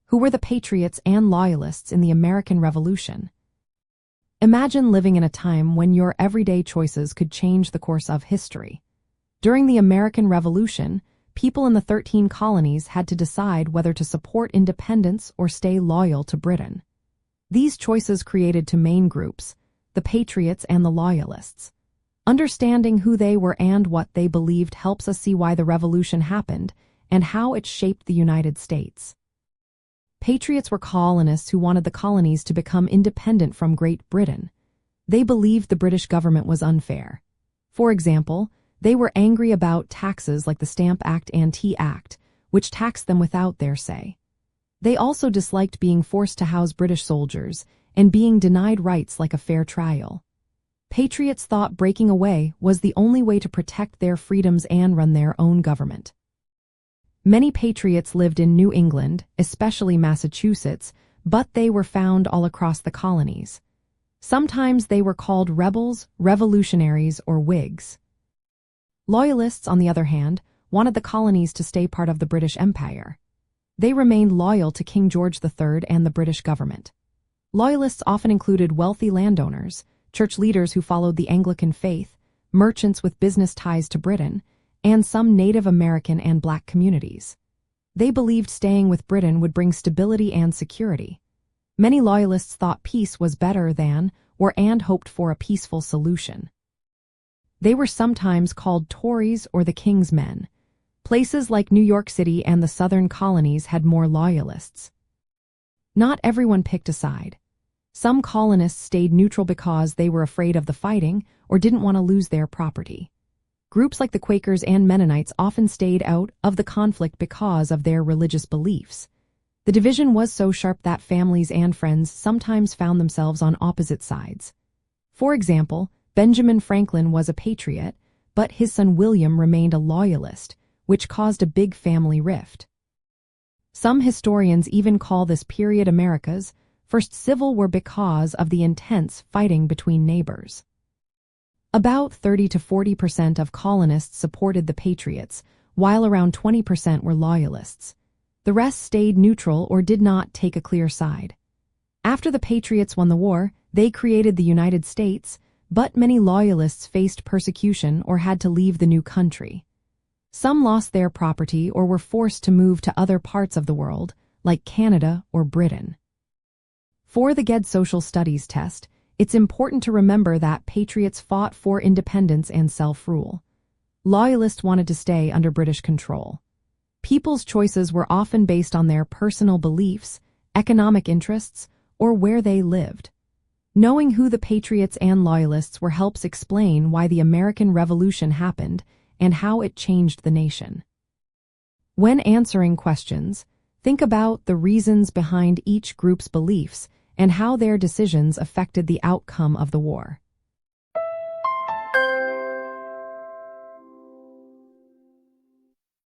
Who were the Patriots and Loyalists in the American Revolution? Imagine living in a time when your everyday choices could change the course of history. During the American Revolution, people in the 13 colonies had to decide whether to support independence or stay loyal to Britain. These choices created two main groups, the Patriots and the Loyalists. Understanding who they were and what they believed helps us see why the Revolution happened and how it shaped the United States. Patriots were colonists who wanted the colonies to become independent from Great Britain. They believed the British government was unfair. For example, they were angry about taxes like the Stamp Act and Tea Act, which taxed them without their say. They also disliked being forced to house British soldiers and being denied rights like a fair trial. Patriots thought breaking away was the only way to protect their freedoms and run their own government. Many Patriots lived in New England, especially Massachusetts, but they were found all across the colonies. Sometimes they were called rebels, revolutionaries, or Whigs. Loyalists, on the other hand, wanted the colonies to stay part of the British Empire. They remained loyal to King George III and the British government. Loyalists often included wealthy landowners, church leaders who followed the Anglican faith, merchants with business ties to Britain, and some Native American and Black communities. They believed staying with Britain would bring stability and security. Many Loyalists thought peace was better than and hoped for a peaceful solution. They were sometimes called Tories or the King's Men. Places like New York City and the southern colonies had more Loyalists. Not everyone picked a side. Some colonists stayed neutral because they were afraid of the fighting or didn't want to lose their property. Groups like the Quakers and Mennonites often stayed out of the conflict because of their religious beliefs. The division was so sharp that families and friends sometimes found themselves on opposite sides. For example, Benjamin Franklin was a patriot, but his son William remained a loyalist, which caused a big family rift. Some historians even call this period America's first Civil War because of the intense fighting between neighbors. About 30 to 40% of colonists supported the Patriots, while around 20% were Loyalists. The rest stayed neutral or did not take a clear side. After the Patriots won the war, they created the United States, but many Loyalists faced persecution or had to leave the new country. Some lost their property or were forced to move to other parts of the world, like Canada or Britain. For the GED Social Studies test, it's important to remember that Patriots fought for independence and self-rule. Loyalists wanted to stay under British control. People's choices were often based on their personal beliefs, economic interests, or where they lived. Knowing who the Patriots and Loyalists were helps explain why the American Revolution happened and how it changed the nation. When answering questions, think about the reasons behind each group's beliefs and how their decisions affected the outcome of the war.